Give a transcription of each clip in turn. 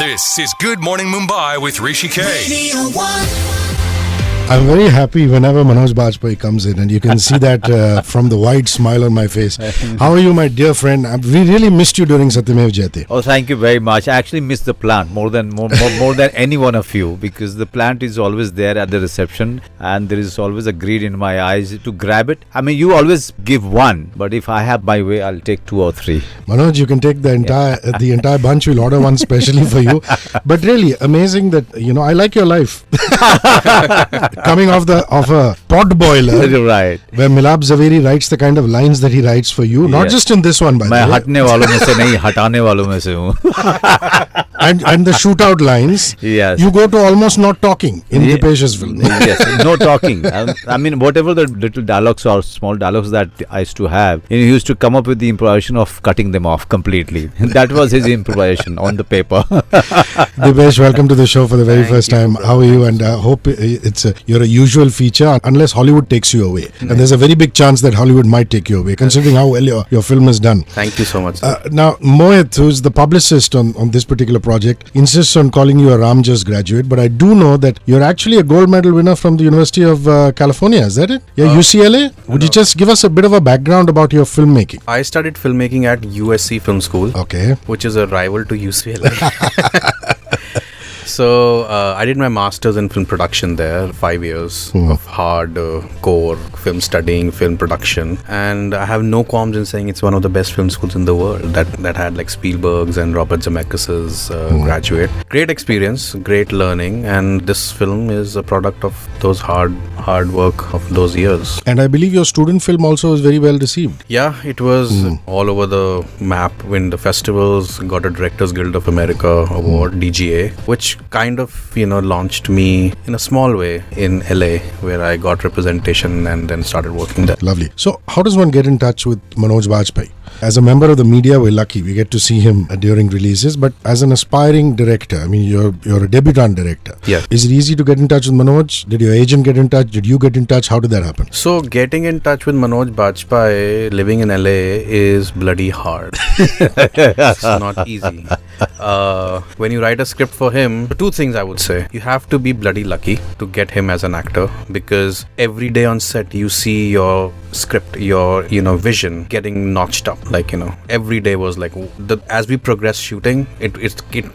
This is Good Morning Mumbai with Hrishikesh. I'm very happy whenever Manoj Bajpayee comes in, and you can see that from the wide smile on my face. How are you, my dear friend? We really missed you during Satyamev Jayate. Oh, thank you very much. I actually missed the plant more than any one of you, because the plant is always there at the reception, and there is always a greed in my eyes to grab it. I mean, you always give one, but if I have my way, I'll take 2 or 3. Manoj, you can take the entire bunch. We'll order one specially for you. But really amazing that I like your life. Coming off a pot boiler, right, where Milab Zaveri writes the kind of lines that he writes for you, not just in this one, by the way. मैं हटने वालों में से नहीं, हटाने वालों में से हूँ. And the shootout lines, yes, you go to almost not talking in Dipesh's film. Yes, no talking. I mean, whatever the little dialogues or small dialogues that I used to have, he used to come up with the improvisation of cutting them off completely. That was his improvisation on the paper. Dipesh, welcome to the show for the very first time. How are you? And I hope you're a usual feature, unless Hollywood takes you away. And there's a very big chance that Hollywood might take you away, considering how well your film is done. Thank you so much. Now, Mohit, who's the publicist on this particular project, insists on calling you a Ramjas graduate, but I do know that you're actually a gold medal winner from the University of California. Is that it? Yeah, UCLA? Would you just give us a bit of a background about your filmmaking? I studied filmmaking at USC Film School, which is a rival to UCLA. So I did my master's in film production there, 5 years of hard core film studying, film production, and I have no qualms in saying it's one of the best film schools in the world that had like Spielberg's and Robert Zemeckis's graduate. Great experience, great learning, and this film is a product of those hard work of those years. And I believe your student film also was very well received. Yeah, it was all over the map. When the festivals got a Directors Guild of America award, DGA, which kind of launched me in a small way in LA, where I got representation and then started working there. Lovely. So how does one get in touch with Manoj Bajpayee? As a member of the media, we're lucky. We get to see him during releases. But as an aspiring director, I mean, you're a debutant director. Yeah. Is it easy to get in touch with Manoj? Did your agent get in touch? Did you get in touch? How did that happen? So getting in touch with Manoj Bajpayee living in LA is bloody hard. It's not easy. When you write a script for him, 2 things I would say. You have to be bloody lucky to get him as an actor, because every day on set you see your script, your vision getting notched up. Like every day was like as we progressed shooting, it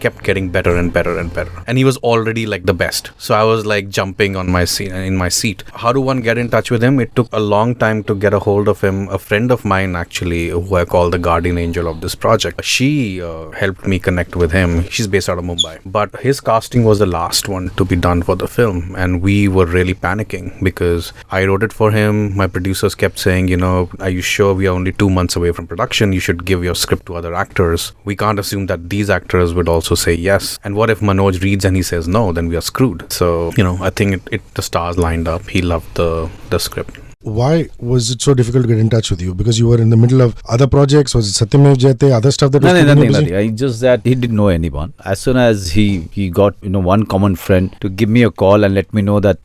kept getting better and better and better, and he was already like the best. So I was like jumping in my seat. How do one get in touch with him? It took a long time to get a hold of him. A friend of mine actually, who I call the guardian angel of this project, she helped me connect with him. She's based out of Mumbai, but his casting was the last one to be done for the film, and we were really panicking because I wrote it for him. My producers kept saying, are you sure we are only 2 months away from production? You should give your script to other actors. We can't assume that these actors would also say yes. And what if Manoj reads and he says no? Then we are screwed. So, I think the stars lined up. He loved the script. Why was it so difficult to get in touch with you? Because you were in the middle of other projects? Was it Satyamev Jayate, other stuff that was keeping you busy? It's just that he didn't know anyone. As soon as he got one common friend to give me a call and let me know that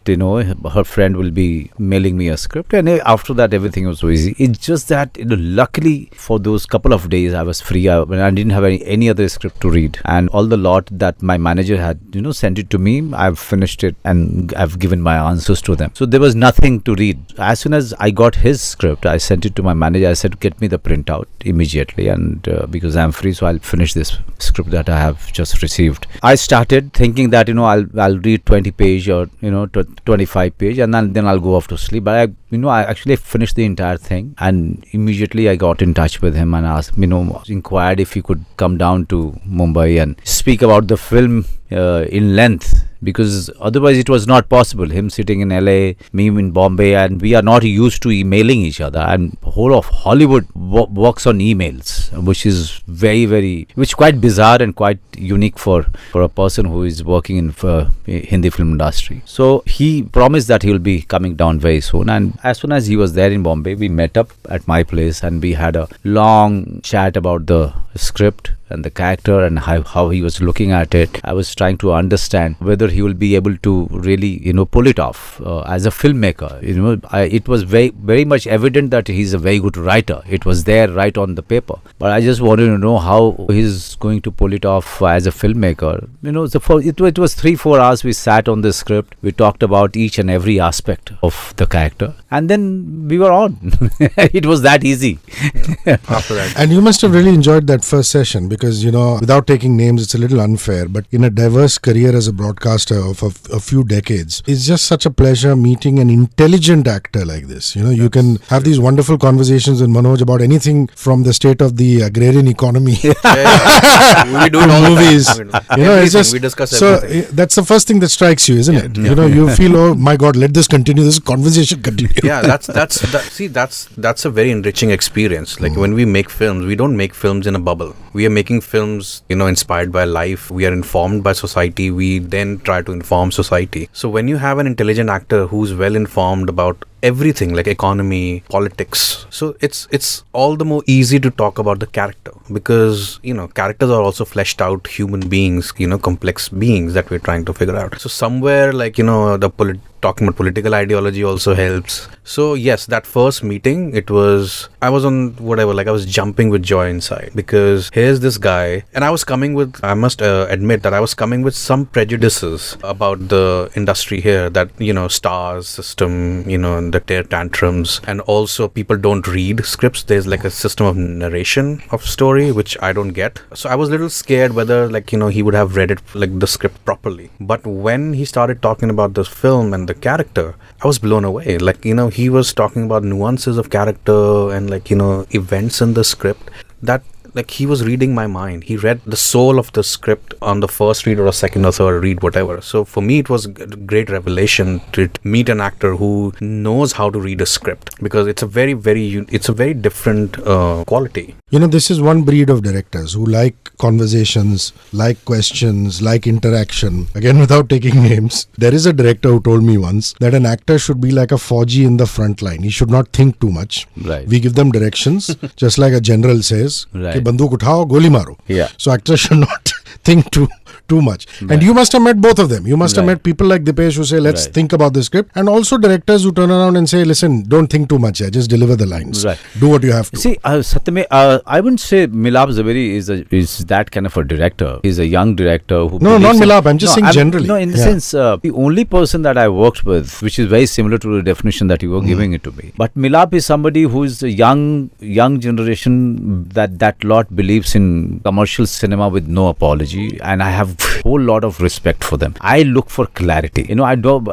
her friend will be mailing me a script, and after that everything was so easy. It's just that luckily for those couple of days I was free. I didn't have any other script to read, and all the lot that my manager had sent it to me, I've finished it and I've given my answers to them. So there was nothing to read. As soon as I got his script, I sent it to my manager. I said, get me the printout immediately, and because I'm free, so I'll finish this script that I have just received. I started thinking that I'll read 20 page or 25 page, and then I'll go off to sleep. But I actually finished the entire thing, and immediately I got in touch with him and asked, inquired if he could come down to Mumbai and speak about the film in length, because otherwise it was not possible. Him sitting in LA, me in Bombay, and we are not used to emailing each other, and whole of Hollywood works on emails, which is which quite bizarre and quite unique for a person who is working in Hindi film industry. So he promised that he will be coming down very soon, and as soon as he was there in Bombay, we met up at my place and we had a long chat about the script and the character and how he was looking at it. I was trying to understand whether he will be able to really pull it off as a filmmaker. It was very much evident that he's a very good writer. It was there right on the paper, but I just wanted to know how he's going to pull it off as a filmmaker, it was 3-4 hours we sat on the script. We talked about each and every aspect of the character, and then we were on. It was that easy. After that. And you must have really enjoyed that first session because, without taking names, it's a little unfair, but in a diverse career as a broadcaster of a few decades, it's just such a pleasure meeting an intelligent actor like this. You can have these wonderful conversations with Manoj about anything from the state of the agrarian economy. We do it all movies. the time. It's just, we discuss everything. That's the first thing that strikes you, isn't it? You feel, oh my God, let this continue. This conversation continue. Yeah, that's a very enriching experience. Like when we make films, we don't make films in a bubble. We are making films, inspired by life. We are informed by society. We then try to inform society. So when you have an intelligent actor who's well informed about everything like economy, politics, so it's all the more easy to talk about the character because characters are also fleshed out human beings, complex beings that we're trying to figure out. So somewhere like talking about political ideology also helps. So yes, that first meeting, I was jumping with joy inside because here's this guy, and I must admit that I was coming with some prejudices about the industry here, that stars system, and the tear tantrums, and also people don't read scripts. There's like a system of narration of story which I don't get. So I was a little scared whether he would have read it like the script properly. But when he started talking about this film and the character, I was blown away. He was talking about nuances of character and events in the script that he was reading my mind. He read the soul of the script on the first read or a second or third read, whatever. So for me, it was a great revelation to meet an actor who knows how to read a script because it's a very different quality. This is one breed of directors who like conversations, like questions, like interaction. Again, without taking names, there is a director who told me once that an actor should be like a Fauji in the front line. He should not think too much. Right. We give them directions, just like a general says. Right. Banduk uthao, goli maro. Yeah. So actors should not think too much. Right. And you must have met both of them. You must have met people like Dipesh who say, let's think about the script. And also directors who turn around and say, listen, don't think too much. Just deliver the lines. Right. Do what you have to. See, Satyame, I wouldn't say Milap Zaveri is that kind of a director. He's a young director who... No, not Milap. I'm just saying generally. No, in the sense, the only person that I worked with, which is very similar to the definition that you were giving it to me. But Milap is somebody who is a young generation that lot believes in commercial cinema with no apology. And I have a whole lot of respect for them. I look for clarity. I don't.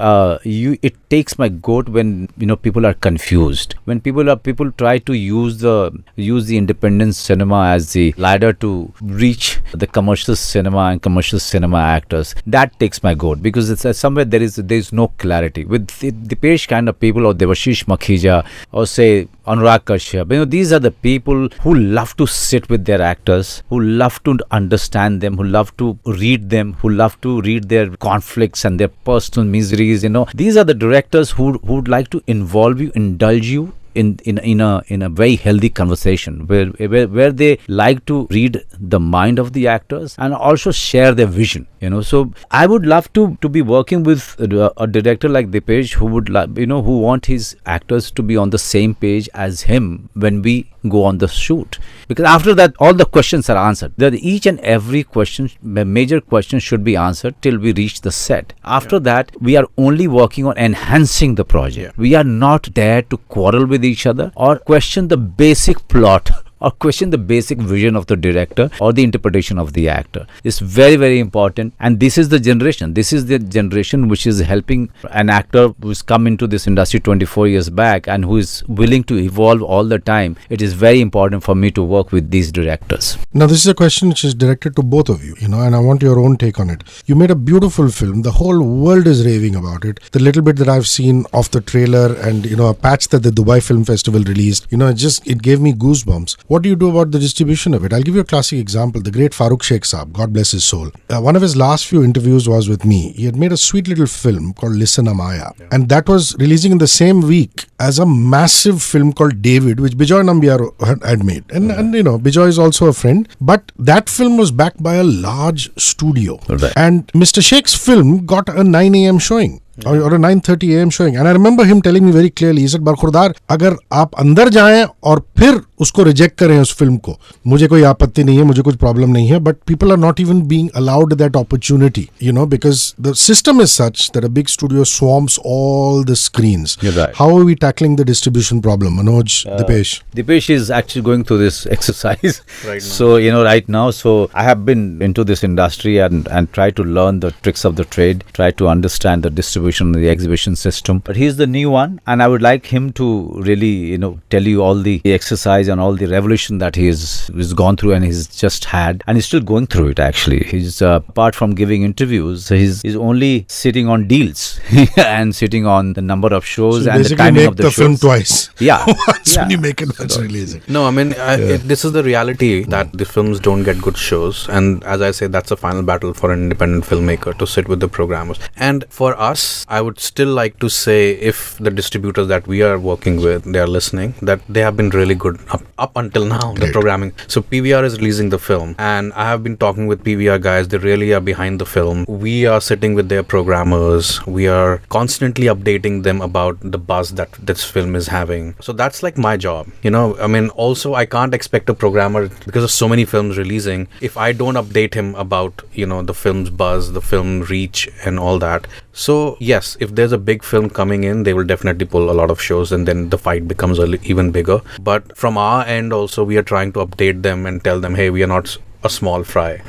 It takes my goat when people are confused. When people try to use the independent cinema as the ladder to reach the commercial cinema and commercial cinema actors. That takes my goat because it's somewhere there is no clarity with the Dipesh kind of people, or Devashish Makhija, or say Anurag Kashyap. These are the people who love to sit with their actors, who love to understand them, who love to read them, who love to read their conflicts and their personal miseries. These are the directors who would like to involve you, indulge you in a very healthy conversation where they like to read the mind of the actors and also share their vision. So I would love to be working with a director like Dipesh who would who want his actors to be on the same page as him when we go on the shoot, because after that all the questions are answered. Each and every question, major question, should be answered till we reach the set. After that, we are only working on enhancing the project. We are not there to quarrel with each other or question the basic plot or question the basic vision of the director or the interpretation of the actor. It's very, very important. And this is the generation. This is the generation which is helping an actor who's come into this industry 24 years back and who is willing to evolve all the time. It is very important for me to work with these directors. Now, this is a question which is directed to both of you, and I want your own take on it. You made a beautiful film. The whole world is raving about it. The little bit that I've seen of the trailer and, a patch that the Dubai Film Festival released, it gave me goosebumps. What do you do about the distribution of it? I'll give you a classic example. The great Farooq Sheikh Saab, God bless his soul. One of his last few interviews was with me. He had made a sweet little film called Listen Amaya. Yeah. And that was releasing in the same week as a massive film called David, which Bijoy Nambiar had made. And Bijoy is also a friend. But that film was backed by a large studio. Right. And Mr. Sheikh's film got a 9 a.m. showing. or a 9:30 a.m. showing. And I remember him telling me very clearly, he said, Barkhurdar, अगर आप अंदर जाएं और फिर उसको reject करें उस film को, मुझे कोई आपत्ति नहीं है, मुझे कुछ प्रॉब्लम नहीं है, but people are not even being allowed that opportunity, because the system is such that a big studio swarms all the screens. You're right. How are we tackling the distribution problem, Manoj, Dipesh? Dipesh is actually going through this exercise Right now. So right now, so I have been into this industry and try to learn the tricks of the trade, try to understand the distribution, the exhibition system. But he's the new one, and I would like him to really tell you all the exercise and all the revolution that he's gone through and he's just had, and he's still going through it. Actually, he's apart from giving interviews, he's only sitting on deals and sitting on the number of shows So and the timing make of the the shows. film twice. Yeah, Once yeah. when you make it, once release it. No, I mean, this is the reality that the films don't get good shows. And as I say, that's a final battle for an independent filmmaker to sit with the programmers. And for us, I would still like to say, if the distributors that we are working with, they are listening, that they have been really good up until now, the programming. So PVR is releasing the film, and I have been talking with PVR guys. They really are behind the film. We are sitting with their programmers. We are constantly updating them about the buzz that this film is having. So that's like my job. I mean, also I can't expect a programmer, because of so many films releasing, if I don't update him about, the film's buzz, the film reach and all that. So yes, if there's a big film coming in, they will definitely pull a lot of shows, and then the fight becomes even bigger. But from our end also, we are trying to update them and tell them, hey, we are not a small fry.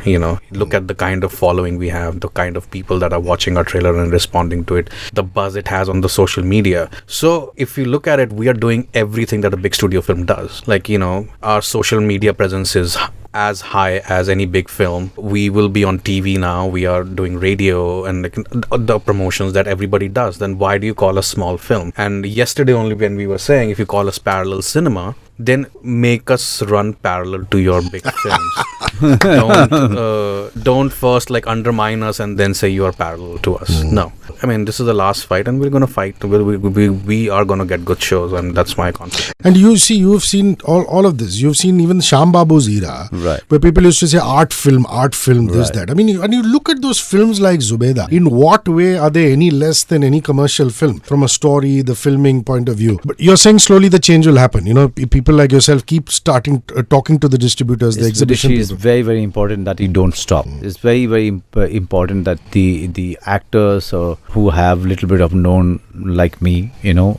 Look at the kind of following we have, the kind of people that are watching our trailer and responding to it, the buzz it has on the social media. So if you look at it, we are doing everything that a big studio film does. Like, our social media presence is as high as any big film. We will be on TV now. We are doing radio and the promotions that everybody does. Then why do you call us small film? And yesterday only, when we were saying, if you call us parallel cinema, then make us run parallel to your big films. Don't first undermine us and then say you are parallel to us. No. I mean, this is the last fight, and we're going to fight. We are going to get good shows, and that's my confidence. And you've seen all of this. You've seen even Shyam Babu's era, Right. where people used to say art film, this, that. I mean, when you look at those films like Zubeda, in what way are they any less than any commercial film from a story, the filming point of view? But you're saying slowly the change will happen. People like yourself keep starting talking to the distributors, the exhibition It's people. very, very important that you don't stop. It's very, very important that the actors who have little bit of known like me,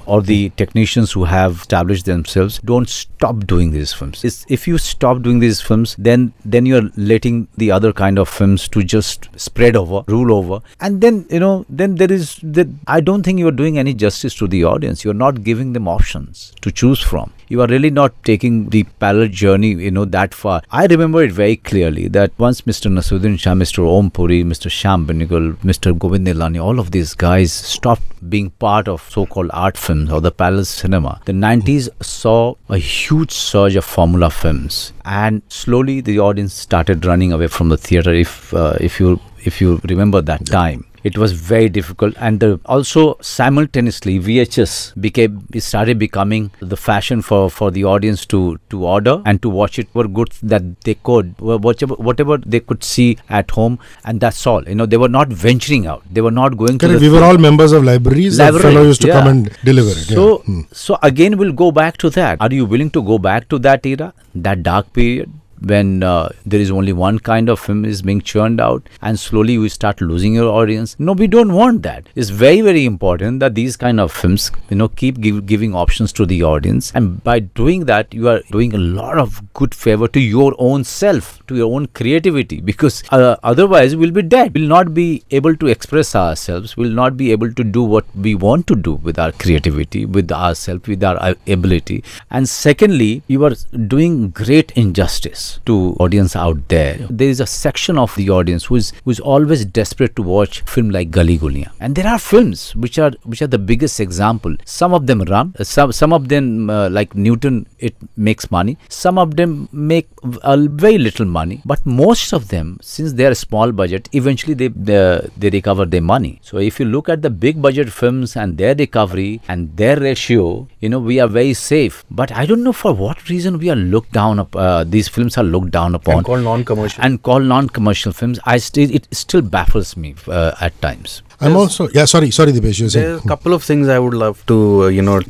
or the technicians who have established themselves, don't stop doing these films. If you stop doing these films, then you're letting the other kind of films to just spread over, rule over, and then then there is that. I don't think you're doing any justice to the audience. You're not giving them options to choose from. You are really not taking the parallel journey, that far. I remember it very clearly that once Mr. Nasuddin Shah, Mr. Om Puri, Mr. Shyam Benegal, Mr. Govind Nilani, all of these guys stopped being part of so-called art films or the parallel cinema. The 90s saw a huge surge of formula films, and slowly the audience started running away from the theatre. If you remember that time. It was very difficult, and also simultaneously VHS started becoming the fashion for the audience to order and to watch it for goods that they could, whatever they could see at home, and that's all. They were not venturing out. They were not going Correct. to. We were all members of libraries. That fellow used to come and deliver it. So again, we'll go back to that. Are you willing to go back to that era, that dark period? When there is only one kind of film is being churned out, and slowly you start losing your audience. No, we don't want that. It's very, very important that these kind of films, keep giving options to the audience, and by doing that, you are doing a lot of good favor to your own self, to your own creativity, because otherwise we'll be dead. We'll not be able to express ourselves. We'll not be able to do what we want to do with our creativity, with ourselves, with our ability. And secondly, you are doing great injustice to audience out there. There is a section of the audience who's always desperate to watch film like Gali Guleiyan, and there are films which are the biggest example. Some of them run, some of them like Newton, it makes money. Some of them make very little money, but most of them, since they are small budget, eventually they recover their money. So if you look at the big budget films and their recovery and their ratio, we are very safe. But I don't know for what reason we are looked down these films are looked down upon And called non-commercial films. It still baffles me at times. I'm also sorry Dipesh, you were saying. There's a couple of things I would love to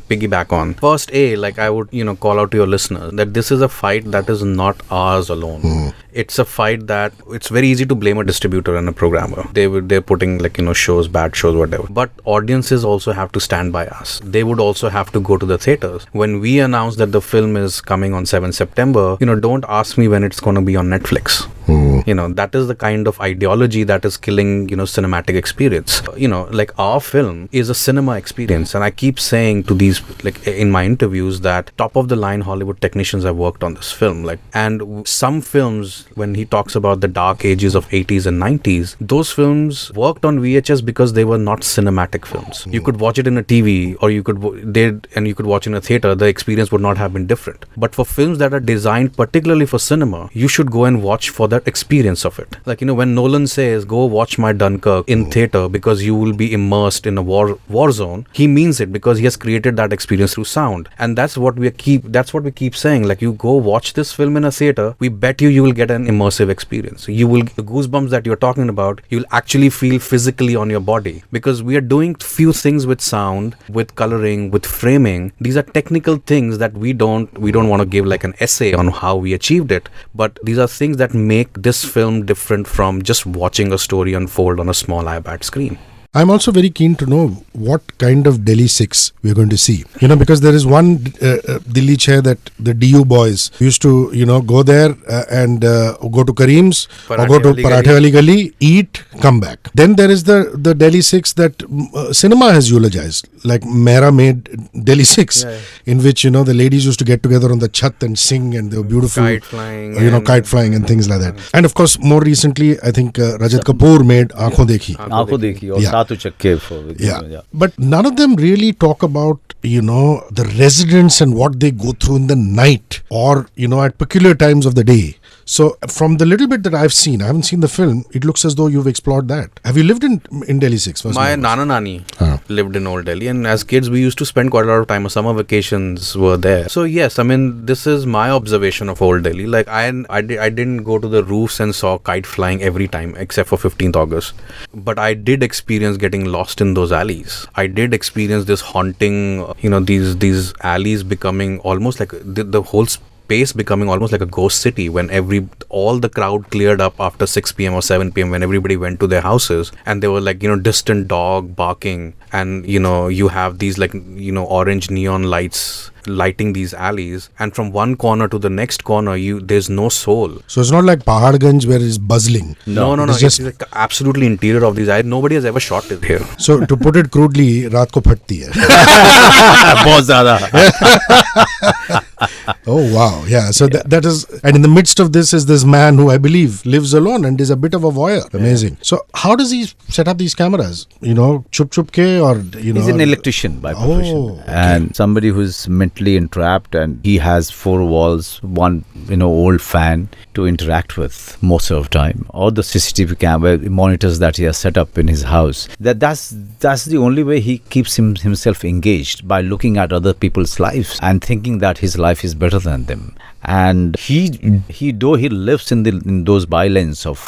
piggyback on. First, like I would call out to your listeners that this is a fight that is not ours alone. It's a fight that it's very easy to blame a distributor and a programmer. They're putting shows, bad shows, whatever. But audiences also have to stand by us. They would also have to go to the theaters. When we announce that the film is coming on 7th September, don't ask me when it's going to be on Netflix. That is the kind of ideology that is killing cinematic experience. Like our film is a cinema experience, and I keep saying to these in my interviews that top of the line Hollywood technicians have worked on this film. And some films, when he talks about the dark ages of 80s and 90s, those films worked on VHS because they were not cinematic films. You could watch it in a TV, or you could watch in a theater. The experience would not have been different. But for films that are designed particularly for cinema, you should go and watch for that experience of it. When Nolan says go watch my Dunkirk in theater because you will be immersed in a war zone, he means it because he has created that experience through sound. And that's what we keep saying. You go watch this film in a theater, we bet you will get an immersive experience. The goosebumps that you're talking about, you'll actually feel physically on your body, because we are doing few things with sound, with coloring, with framing. These are technical things that we don't want to give an essay on how we achieved it, but these are things that make this film different from just watching a story unfold on a small iPad screen. I'm also very keen to know what kind of Delhi 6 we're going to see. Because there is one Delhi chair that the DU boys used to, go there and go to Kareem's or go to Parathe Wali Gali, eat, come back. Then there is the Delhi 6 that cinema has eulogized, like Mehra made Delhi 6, in which, the ladies used to get together on the chat and sing, and they were beautiful. Kite flying. Kite flying and things like that. And of course, more recently, I think Rajat Kapoor made Aankhon Dekhi. Aankhon Dekhi. Yeah. But none of them really talk about, the residents and what they go through in the night or, at peculiar times of the day. So from the little bit that I've seen, I haven't seen the film, it looks as though you've explored that. Have you lived in Delhi 6? My Nana Nani lived in Old Delhi, and as kids we used to spend quite a lot of time. Our summer vacations were there. So yes, this is my observation of Old Delhi. I didn't go to the roofs and saw kite flying every time except for 15th August. But I did experience getting lost in those alleys. I did experience this haunting, these alleys becoming almost like the whole space becoming almost like a ghost city when all the crowd cleared up after 6 p.m. or 7 p.m. when everybody went to their houses, and there were distant dog barking, and you have these orange neon lights lighting these alleys, and from one corner to the next corner there's no soul. So it's not like Paharganj where it's buzzing. No. It's like absolutely interior of these alleys. Nobody has ever shot it here. So to put it crudely, raat ko phatti hai. Bahut zyada. Oh wow, yeah. So that is, and in the midst of this is this man who I believe lives alone and is a bit of a voyeur. Amazing. So how does he set up these cameras? Chup ke, or he's an electrician by profession, okay. And somebody who's mentally entrapped, and he has 4 walls, one old fan to interact with most of the time, or the CCTV camera monitors that he has set up in his house. That's the only way he keeps himself engaged, by looking at other people's lives and thinking that his life is better than them. And he lives in those bylines of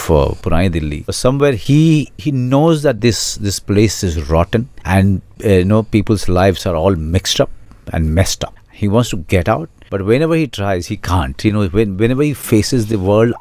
Purani Delhi. Somewhere he knows that this place is rotten, and people's lives are all mixed up and messed up. He wants to get out, but whenever he tries, he can't. Whenever he faces the world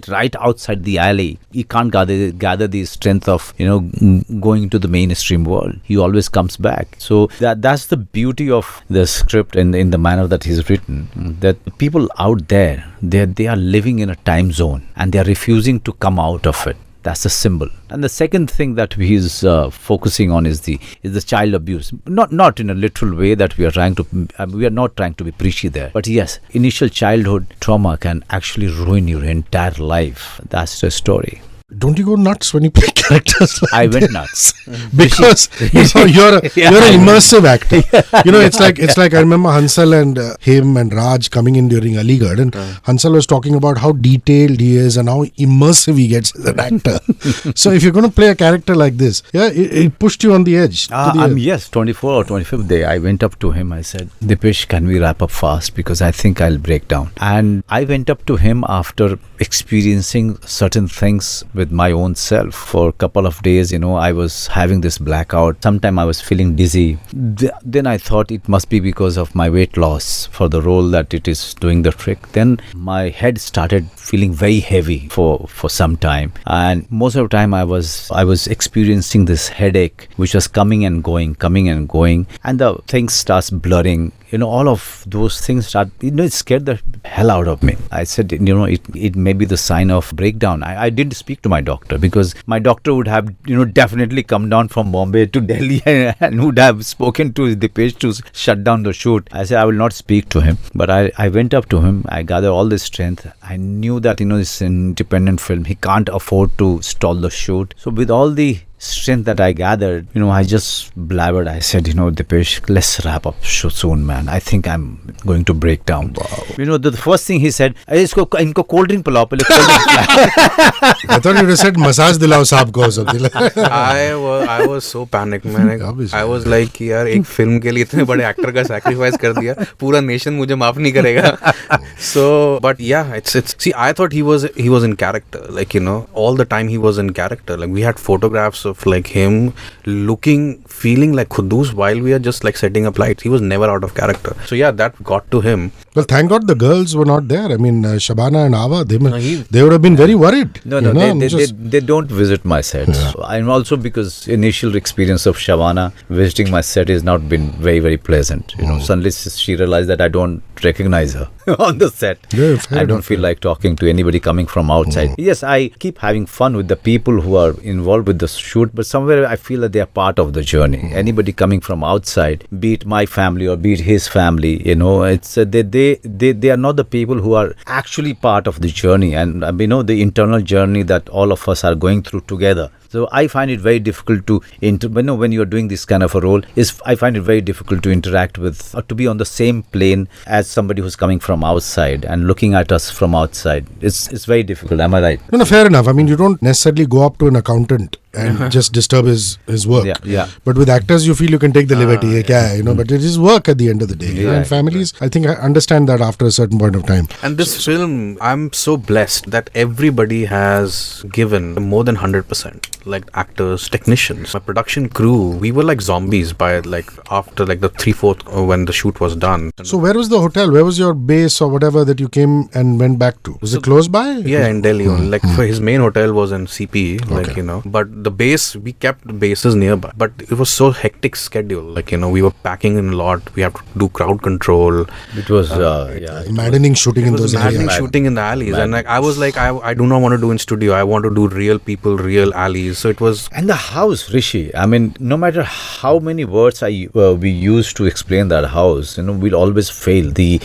right outside the alley, he can't gather the strength of going to the mainstream world. He always comes back. So that's the beauty of the script and in the manner that he's written. That the people out there, they are living in a time zone, and they are refusing to come out of it. That's the symbol. And the second thing that he's focusing on is the child abuse. Not in a literal way that we are not trying to be preachy there. But yes, initial childhood trauma can actually ruin your entire life. That's the story. Don't you go nuts when you play characters like I went nuts because you're an immersive actor. It's like I remember Hansal and him and Raj coming in during Aligarh, and Hansal was talking about how detailed he is and how immersive he gets as an actor. So if you're going to play a character like this, it pushed you on the edge. Yes, 24 or 25th day, I went up to him. I said, Dipesh, can we wrap up fast, because I think I'll break down. And I went up to him after experiencing certain things with my own self. For a couple of days, I was having this blackout. Sometime I was feeling dizzy. Then I thought it must be because of my weight loss for the role that it is doing the trick. Then my head started feeling very heavy for some time, and most of the time I was experiencing this headache which was coming and going, and the thing starts blurring. All of those things start, it scared the hell out of me. I said, it may be the sign of breakdown. I did speak to my doctor, because my doctor would have, definitely come down from Bombay to Delhi and would have spoken to Dipesh to shut down the shoot. I said, I will not speak to him. But I went up to him. I gathered all this strength. I knew that, it's an independent film. He can't afford to stall the shoot. So with all the strength that I gathered, I just blabbered. I said, Dipesh, let's wrap up soon, man. I think I'm going to break down. Wow. The first thing he said, inko cold drink pilao, pehle cold drink pilao. I thought you would have said, massage dilao saab ko or something like that. I was so panicked, man. I was like, yaar, ek film ke liye itne bade actor ka sacrifice kar diya. Pura nation mujhe maaf nahi karega. So, but yeah, it's. See, I thought he was in character. Like, all the time he was in character. Like, we had photographs of like him feeling like Khuddus while we are just like setting up lights. He was never out of character. So yeah, that got to him. Well, thank God the girls were not there. I mean, Shabana and Ava, they would have been very worried. No, they don't visit my sets. Yeah. And also because initial experience of Shabana visiting my set has not been very, very pleasant. Suddenly she realized that I don't recognize her on the set. Yeah, I don't feel like talking to anybody coming from outside. Yes, I keep having fun with the people who are involved with the shoot, but somewhere I feel that they are part of the journey. Anybody coming from outside, be it my family or be it his family, it's they are not the people who are actually part of the journey, and the internal journey that all of us are going through together. So I find it very difficult to when you are doing this kind of a role, I find it very difficult to interact with or to be on the same plane as somebody who's coming from outside and looking at us from outside. It's very difficult. Am I right? No, fair enough. I mean, you don't necessarily go up to an accountant and just disturb his work. Yeah. But with actors, you feel you can take the liberty. But it is work at the end of the day. Yeah, and families, I think I understand that after a certain point of time. And this film, I'm so blessed that everybody has given more than 100%. Like actors, technicians, my production crew, we were like zombies by like after like the 3/4 when the shoot was done. So where was the hotel? Where was your base or whatever that you came and went back to? Was it close by? Yeah, in Delhi. Like for his main hotel was in CP, but the base, we kept bases nearby. But it was so hectic schedule. Like, we were packing in a lot. We have to do crowd control. It was maddening shooting in those areas. Maddening shooting in the alleys. And like I was like, I do not want to do in studio. I want to do real people, real alleys. So it was. And the house, Hrishi. I mean, no matter how many words we use to explain that house, we'll always fail. The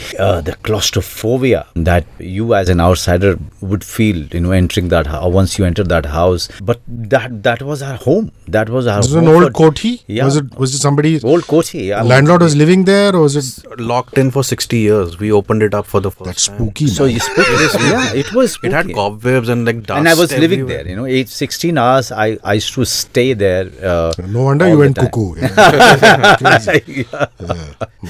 claustrophobia that you as an outsider would feel, entering that house, once you enter that house. But that was our home. That was our home. Was it an old koti? Yeah. Was it somebody's old koti? Yeah. Landlord was living there, or was it locked in for 60 years? We opened it up for the first That's time. spooky. So you spoke. It was spooky. It had cobwebs and like dust. And I was living everywhere. there. 16 hours. I used to stay there. No wonder you went cuckoo.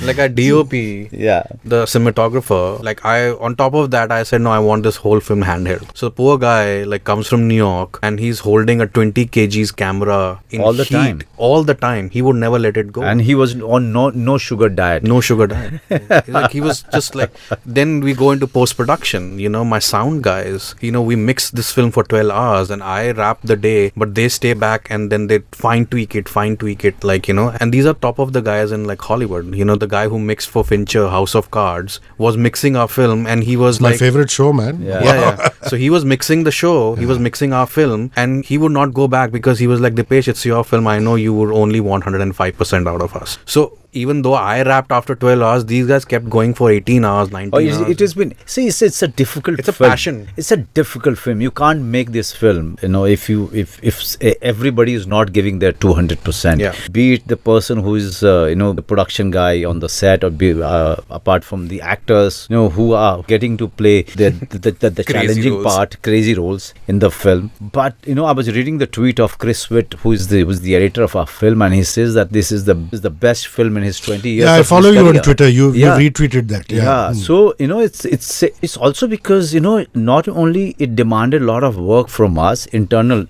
Like a DOP, the cinematographer, like on top of that, I said, no, I want this whole film handheld. So the poor guy like comes from New York and he's holding a 20 kgs camera in all the heat, time. All the time. He would never let it go. And he was on no sugar diet. No sugar diet. Like he was just like, then we go into post-production, my sound guys, we mix this film for 12 hours and I wrap the day, but they stay back and then they fine tweak it, like, and these are top of the guys in like Hollywood. The guy who mixed for Fincher, House of Cards, was mixing our film and he was my like... favorite show, man. Yeah. So he was mixing the show, he was mixing our film and he would not go back because he was like, Dipesh, it's your film. I know you would only want 105% out of us. So even though I wrapped after 12 hours, these guys kept going for 18 hours, 19 hours. It has been... See, it's a difficult It's a film. passion. It's a difficult film. You can't make this film, if everybody is not giving their 200%. Yeah. Be it the person who is, the production guy on the set, or be apart from the actors, who are getting to play the challenging part, crazy roles in the film. But, I was reading the tweet of Chris Witt, who is the editor of our film, and he says that this is the best film in his 20 years. Yeah, I of follow his you on career. Twitter. You Yeah. retweeted that. Yeah. So, it's also because, not only it demanded a lot of work from us, internal,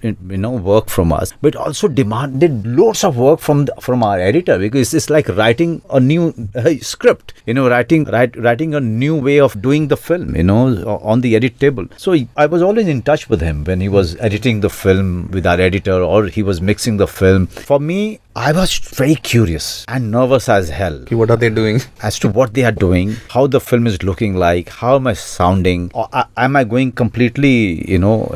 work from us, but also demanded loads of work from our editor, because it's like writing a new script, writing a new way of doing the film, on the edit table. So I was always in touch with him when he was editing the film with our editor, or he was mixing the film. For me, I was very curious and nervous as hell. What are they doing? As to what they are doing, how the film is looking like, how am I sounding, or am I going completely,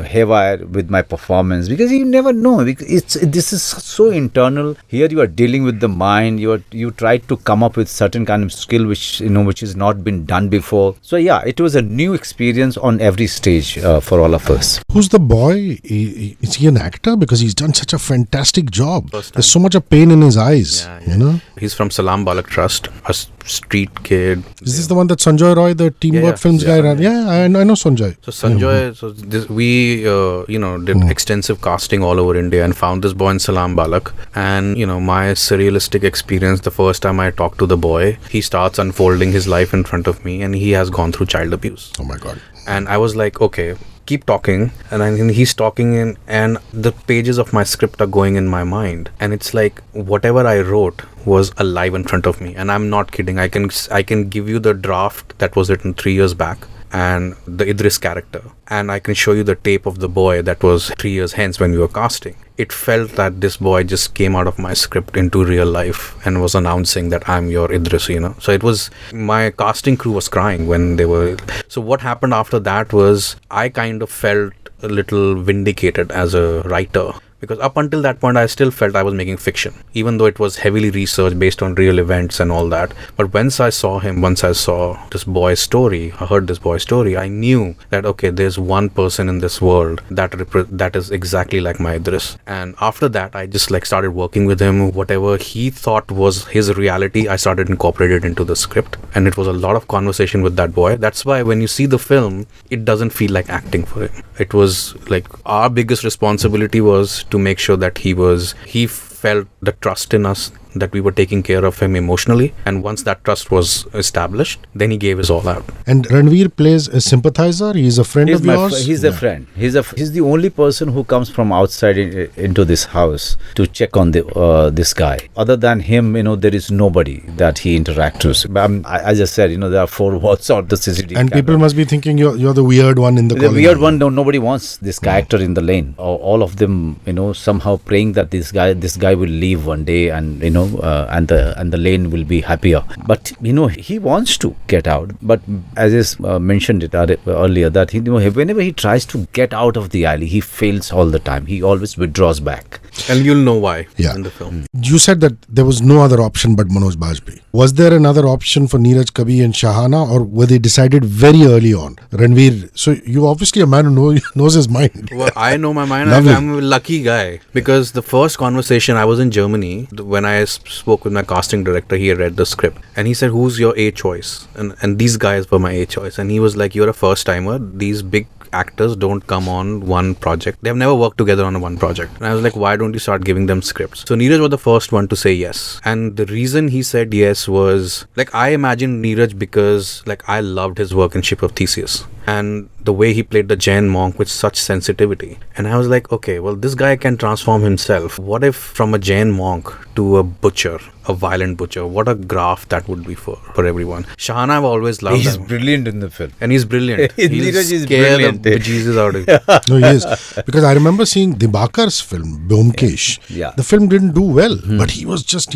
haywire with my performance? Because you never know. This is so internal. Here you are dealing with the mind. You try to come up with certain kind of skill which has not been done before. So yeah, it was a new experience on every stage for all of us. Who's the boy? Is he an actor? Because he's done such a fantastic job. There's so much of pain in his eyes. He's from Salam Balak Trust, a street kid. Is this the one that Sanjoy Roy, the Teamwork Films guy, ran? Yeah, I know Sanjoy. So Sanjoy, we did extensive casting all over India and found this boy in Salam Balak. And my surrealistic experience, the first time I talked to the boy, he starts unfolding his life in front of me, and he has gone through child abuse. Oh my God. And I was like, okay, keep talking. And he's talking and the pages of my script are going in my mind, and it's like whatever I wrote was alive in front of me. And I'm not kidding. I can give you the draft that was written 3 years back and the Idris character, and I can show you the tape of the boy that was 3 years hence when we were casting. It felt that this boy just came out of my script into real life and was announcing that I'm your Idris, So it was, my casting crew was crying when they were. So what happened after that was I kind of felt a little vindicated as a writer. Because up until that point, I still felt I was making fiction, even though it was heavily researched based on real events and all that. But once I saw this boy's story, I heard this boy's story, I knew that, okay, there's one person in this world that is exactly like my Idris. And after that, I just started working with him. Whatever he thought was his reality, I started incorporating it into the script. And it was a lot of conversation with that boy. That's why when you see the film, it doesn't feel like acting for him. It was like our biggest responsibility was to make sure that he felt the trust in us, that we were taking care of him emotionally. And once that trust was established, then he gave his all out. And Ranveer plays a sympathizer. He's a friend of yours. He's a friend. He's the only person who comes from outside into this house to check on this guy. Other than him, there is nobody that he interacts with. As I said, there are 4 walls on the CCTV. And people must be thinking you're the weird one in the colony. The weird one. Nobody wants this character in the lane. All of them, somehow praying that this guy will leave one day, and and the lane will be happier. But he wants to get out. But as I mentioned it earlier, that whenever he tries to get out of the alley, he fails all the time. He always withdraws back. And you'll know why in the film. You said that there was no other option but Manoj Bajpayee. Was there another option for Neeraj Kabi and Shahana, or were they decided very early on? Ranveer, so you're obviously a man who knows his mind. Well, I know my mind. Lovely. I'm a lucky guy, because the first conversation, I was in Germany. When I spoke with my casting director, he had read the script and he said, who's your A choice? And these guys were my A choice. And he was like, you're a first timer. These big actors don't come on one project. They've never worked together on one project. And I was like, why don't you start giving them scripts? So Neeraj was the first one to say yes. And the reason he said yes was, I imagined Neeraj because I loved his work in Ship of Theseus. And the way he played the Jain monk with such sensitivity. And I was like, okay, well, this guy can transform himself. What if from a Jain monk to a butcher, a violent butcher, what a graft that would be for everyone. Shahana, I've always loved him. He's brilliant in the film. And he's brilliant. Neeraj is scare brilliant. the bejesus out of him. No, he is. Because I remember seeing Dibakar's film, Byomkesh. Yeah. The film didn't do well, but he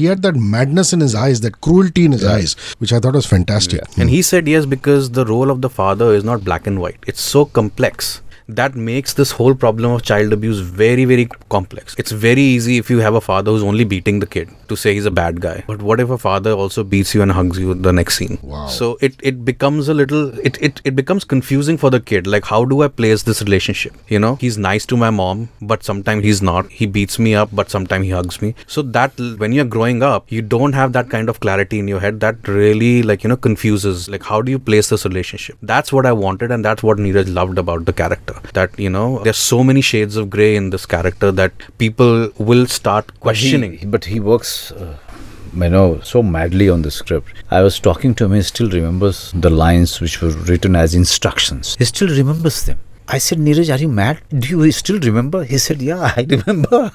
had that madness in his eyes, that cruelty in his eyes, which I thought was fantastic. Yeah. And he said yes because the role of the father is not black and white. It's so complex. That makes this whole problem of child abuse very, very complex. It's very easy if you have a father who's only beating the kid to say he's a bad guy. But what if a father also beats you and hugs you the next scene? Wow. So it becomes a little, it becomes confusing for the kid. How do I place this relationship? He's nice to my mom, but sometimes he's not. He beats me up, but sometimes he hugs me. So that when you're growing up, you don't have that kind of clarity in your head. That really confuses. How do you place this relationship? That's what I wanted, and that's what Neeraj loved about the character. That there's so many shades of grey in this character that people will start questioning. But he works so madly on the script. I was talking to him. He still remembers the lines which were written as instructions. He still remembers them. I said, Neeraj, are you mad? Do you still remember? He said, yeah, I remember.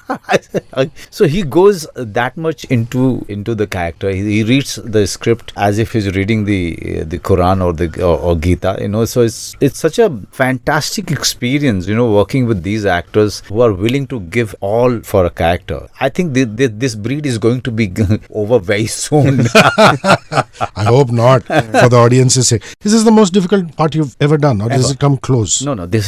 So he goes that much into the character. He reads the script as if he's reading the Quran or Gita. So it's such a fantastic experience. Working with these actors who are willing to give all for a character. I think this breed is going to be over very soon. I hope not. For the audience's sake, is this the most difficult part you've ever done, or does it come close? No. This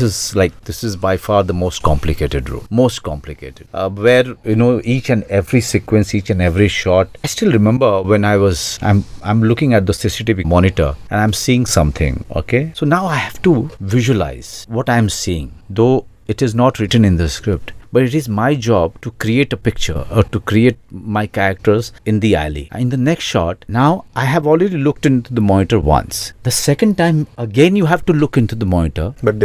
is by far the most complicated role. Most complicated. Where each and every sequence, each and every shot. I still remember when I'm looking at the CCTV monitor and I'm seeing something. Okay, so now I have to visualize what I'm seeing, though it is not written in the script. But it is my job to create a picture or to create my characters in the alley. In the next shot, now I have already looked into the monitor once. The second time, again you have to look into the monitor. But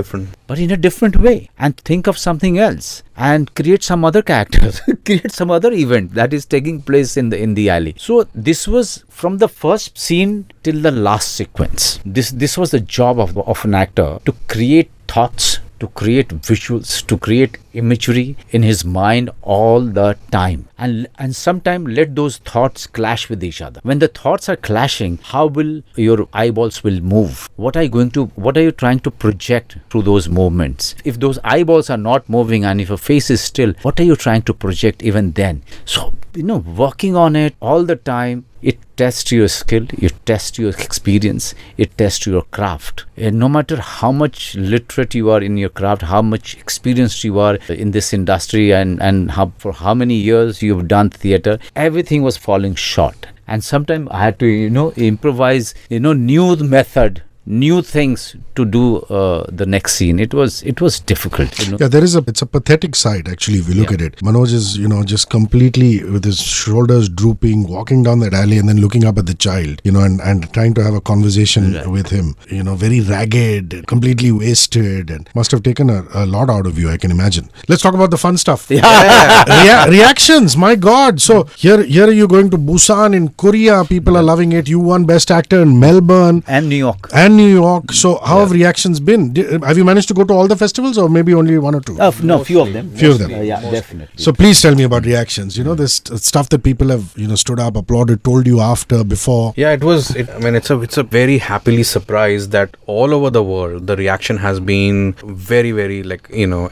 in a different way. And think of something else. And create some other characters. Create some other event that is taking place in the alley. So this was from the first scene till the last sequence. This was the job of an actor, to create thoughts, to create visuals, to create imagery in his mind all the time, and sometimes let those thoughts clash with each other. When the thoughts are clashing, how will your eyeballs will move? What are you trying to project through those movements? If those eyeballs are not moving and if a face is still, what are you trying to project even then? So working on it all the time, it tests your skill, it tests your experience, it tests your craft. And no matter how much literate you are in your craft, how much experienced you are in this industry, and for how many years you've done theatre, everything was falling short. And sometimes I had to, improvise, new method, new things to do the next scene. It was difficult. Yeah, it's a pathetic side actually if you look at it. Manoj is just completely with his shoulders drooping, walking down that alley and then looking up at the child, and trying to have a conversation with him. Very ragged, completely wasted, and must have taken a lot out of you, I can imagine. Let's talk about the fun stuff. Reactions, my God. So here are you going to Busan in Korea. People are loving it. You won Best Actor in Melbourne and New York. So how have reactions been? Have you managed to go to all the festivals or maybe only one or two? No, few of them. Yeah, definitely. So please tell me about reactions. This stuff that people have stood up, applauded, told you after, before. Yeah, it's a very happily surprised that all over the world the reaction has been very, very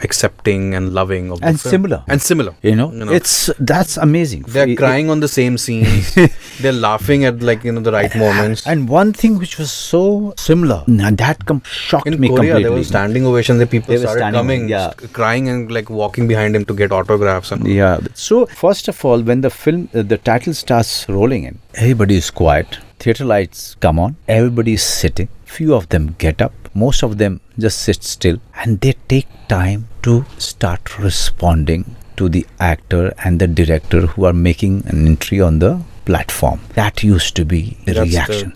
accepting and loving of the film. Similar. That's amazing. They're crying on the same scenes. They're laughing at the right moments. And one thing which was so similar, that shocked me Korea, completely. There was standing ovations. The people started coming, crying and walking behind him to get autographs. So first of all, when the film, the title starts rolling in, everybody is quiet. Theatre lights come on. Everybody is sitting. Few of them get up. Most of them just sit still, and they take time to start responding to the actor and the director who are making an entry on the platform. That used to be the reaction.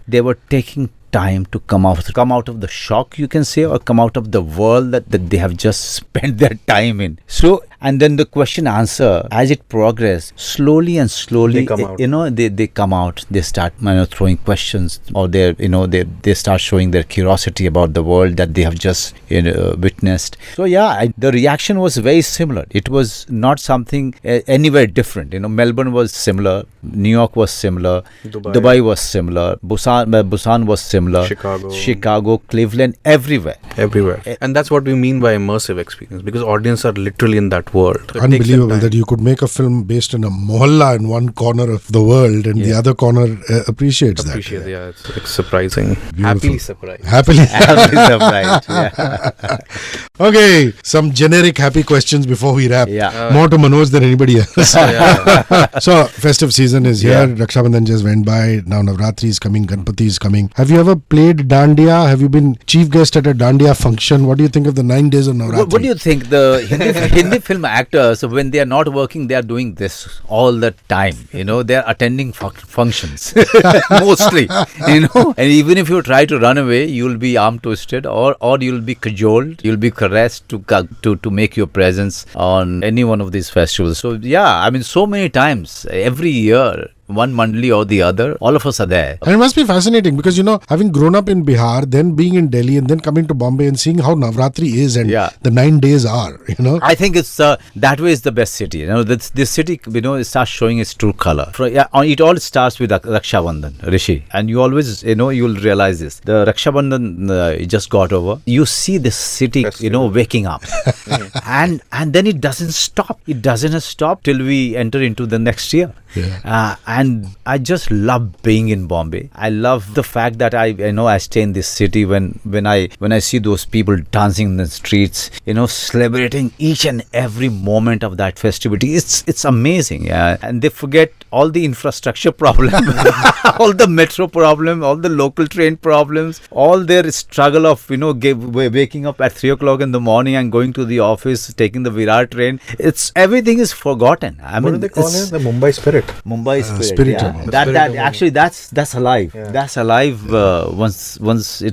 They were taking time to come out of the shock, you can say, or come out of the world that they have just spent their time in. So, and then the question answer, as it progressed, slowly they come out. They come out. They start throwing questions, or they start showing their curiosity about the world that they have just witnessed. So the reaction was very similar. It was not something anywhere different. Melbourne was similar, New York was similar, Dubai was similar, Busan was similar, Chicago, Cleveland, everywhere. And that's what we mean by immersive experience, because audience are literally in that world. So unbelievable that you could make a film based in a mohalla in one corner of the world and the other corner appreciates that. Yeah, it's surprising. Beautiful. Happily surprised. Happily surprised. Yeah. Okay, some generic happy questions before we wrap. More to Manoj than anybody else. So, festive season is here. Raksha Bandhan just went by. Now Navratri is coming. Ganpati is coming. Have you ever played Dandiya? Have you been chief guest at a Dandiya function? What do you think of the 9 days of Navratri? What do you think? The Hindi film actors, when they are not working, they are doing this all the time. They are attending functions mostly. And even if you try to run away, you will be arm twisted, or you will be cajoled, you will be rest to make your presence on any one of these festivals. So yeah, I mean, so many times every year, one mandali or the other, all of us are there. And it must be fascinating because, having grown up in Bihar, then being in Delhi and then coming to Bombay and seeing how Navratri is and the 9 days are, I think it's that way is the best city. This city, it starts showing its true color. It all starts with Raksha Bandhan, Hrishi. And you always, you'll realize this. The Raksha Bandhan just got over. You see the city, waking up. and then it doesn't stop. It doesn't stop till we enter into the next year. Yeah. And I just love being in Bombay. I love the fact that I stay in this city when I see those people dancing in the streets, celebrating each and every moment of that festivity. It's amazing, yeah. And they forget all the infrastructure problem, all the metro problem, all the local train problems, all their struggle of waking up at 3 o'clock in the morning and going to the office, taking the Virar train. Everything is forgotten. What do they call it? The Mumbai spirit. Mumbai spirit. Actually that's alive. Yeah. That's alive once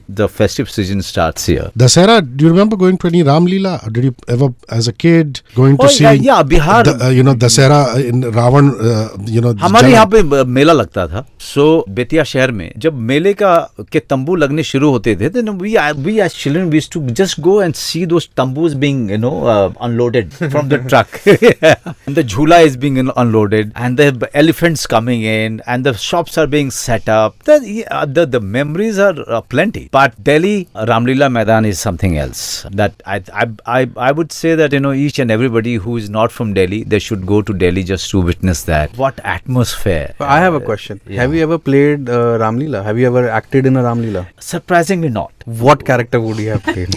the festive season starts here. Dasera, do you remember going to any Ram Leela? Or did you ever, as a kid, going to see? Bihar. Dasera in Ravan. हमारे यहाँ पे मेला लगता था. So Bettiah शहर में जब मेले के तंबू लगने शुरू होते थे, then we as children we used to just go and see those tambus being unloaded from the truck. And the jhula is being unloaded and the elephants coming in and the shops are being set up. The memories are plenty. But Delhi Ramlila Maidan is something else. That I would say that each and everybody who is not from Delhi, they should go to Delhi just to witness that. What atmosphere! I have a question. Yeah. Have you ever played Ramlila? Have you ever acted in a Ramlila? Surprisingly not. What character would you have played?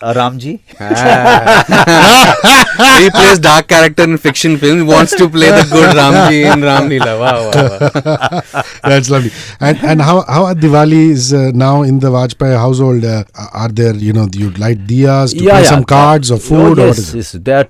Ramji. He plays dark character in fiction films. Wants to play the good Ramji in Ramlila. Wow. That's lovely. And how are Diwalis now in the Bajpayee household? Are there do you light diyas to play some cards or food? Or what is it? Yes. There are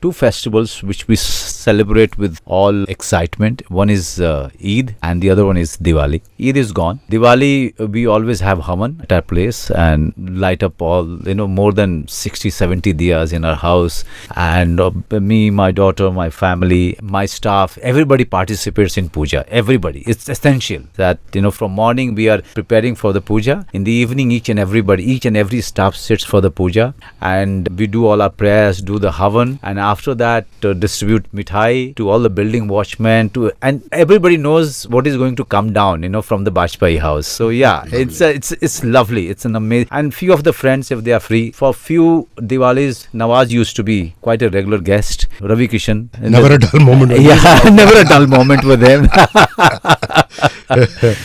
two festivals which we celebrate with all excitement. One is Eid and the other one is Diwali. Eid is gone. Diwali, we always have Havan at our place and light up all, more than 60-70 diyas in our house. And me, my daughter, my family, my staff, everybody participates in puja. Everybody. It's essential that, from morning we are preparing for the puja. In the evening, each and every staff sits for the puja. And we do all our prayers, do the Havan. And after that, distribute mithai to all the building watchmen. And everybody knows what is going to come down, from the Bajpayee house. So yeah, it's lovely. It's an amazing. And few of the friends, if they are free, for few Diwalis, Nawaz used to be quite a regular guest. Ravi Kishan. Never a dull moment. Never a dull moment with him.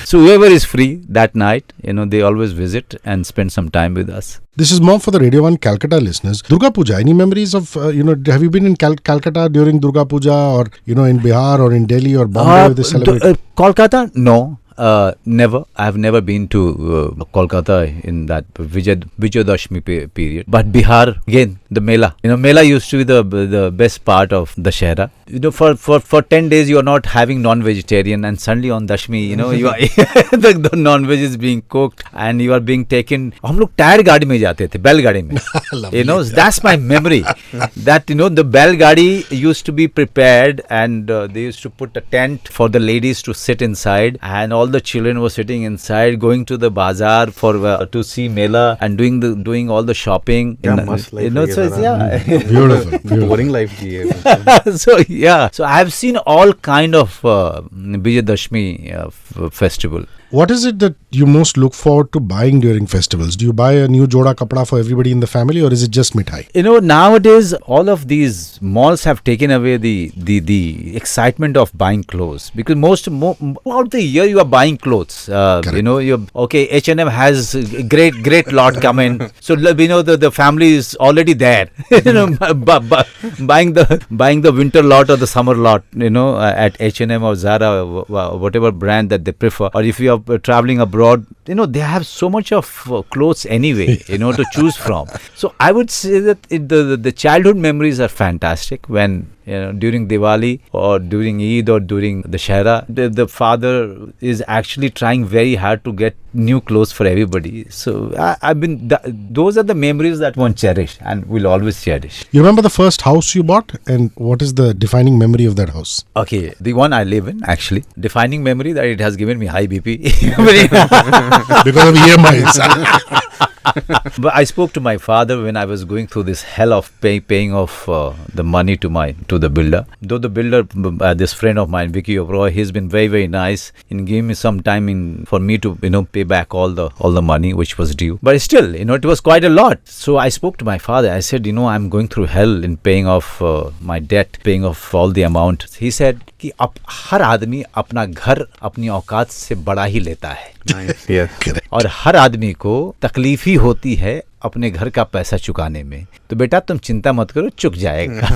So whoever is free that night, they always visit and spend some time with us. This is more for the Radio 1 Calcutta listeners. Durga Puja, any memories of, have you been in Calcutta during Durga Puja or, in Bihar or in Delhi or Bombay where they celebrate? Kolkata? No. Never. I have never been to Kolkata in that Vijayadashmi period. But Bihar, again, the Mela. Mela used to be the best part of Dashera. For 10 days you are not having non-vegetarian and suddenly on Dashmi, you are the non-veg is being cooked and you are being taken. हम लोग tyre गाड़ी में जाते थे, बैलगाड़ी में. That's my memory. That the बैलगाड़ी used to be prepared and they used to put a tent for the ladies to sit inside and all the children were sitting inside going to the bazaar for to see Mela and doing all the shopping. Beautiful. Boring life. So I have seen all kind of Vijayadashmi festival. What is it that you most look forward to buying during festivals? Do you buy a new joda kapda for everybody in the family or is it just mithai? Nowadays all of these malls have taken away the excitement of buying clothes because most throughout the year you are buying clothes. H&M has great lot come in. So the family is already there. Buying the winter lot or the summer lot. At H&M or Zara, whatever brand that they prefer. Or if you are traveling abroad, they have so much of clothes anyway, to choose from. So I would say that the childhood memories are fantastic when, during Diwali or during Eid or during the Shahra, the father is actually trying very hard to get new clothes for everybody. So those are the memories that one cherish and will always cherish. You remember the first house you bought, and what is the defining memory of that house? Okay, the one I live in, actually. Defining memory that it has given me high BP. Because of EMIs. But I spoke to my father when I was going through this hell of paying off the money to the builder. Though the builder, this friend of mine, Vicky Oberoi, he's been very, very nice in giving me some time for me to pay back all the money which was due. But still, it was quite a lot. So I spoke to my father. I said, I'm going through hell in paying off my debt, paying off all the amount. He said कि हर आदमी अपना घर अपनी औकात से बड़ा ही लेता है. Nice. Yes. और हर आदमी को तकलीफ ही होती है अपने घर का पैसा चुकाने में. तो बेटा तुम चिंता मत करो, चुक जाएगा.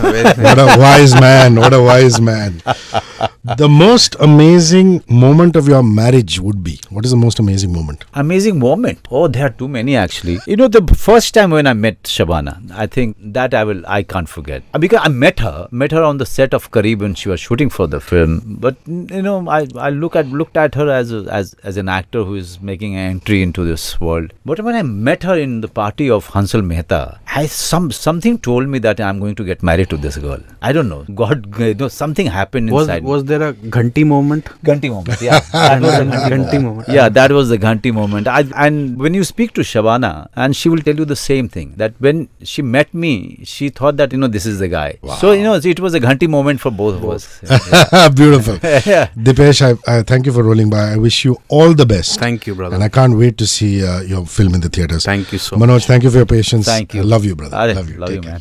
What a wise man. What a wise man. The most amazing moment of your marriage would be? What is the most amazing moment? Amazing moment? Oh, there are too many actually. The first time when I met Shabana, I think that I can't forget. Because I met her on the set of Kareeb when she was shooting for the film. But I looked at her as an actor who is making an entry into this world. But when I met her in the party of Hansal Mehta, something told me that I'm going to get married to this girl. I don't know. God, something happened inside. Was there a Ghanti moment? Ghanti moment, yeah. That was a Ghanti moment. Yeah, that was the Ghanti moment. And when you speak to Shabana, and she will tell you the same thing, that when she met me, she thought that, this is the guy. Wow. So, it was a Ghanti moment for both of us. Yeah. Beautiful. Yeah. Dipesh, I thank you for rolling by. I wish you all the best. Thank you, brother. And I can't wait to see your film in the theatres. Thank you so much. Manoj, thank you for your patience. Thank you. I love you, brother. Love you, Take man. care.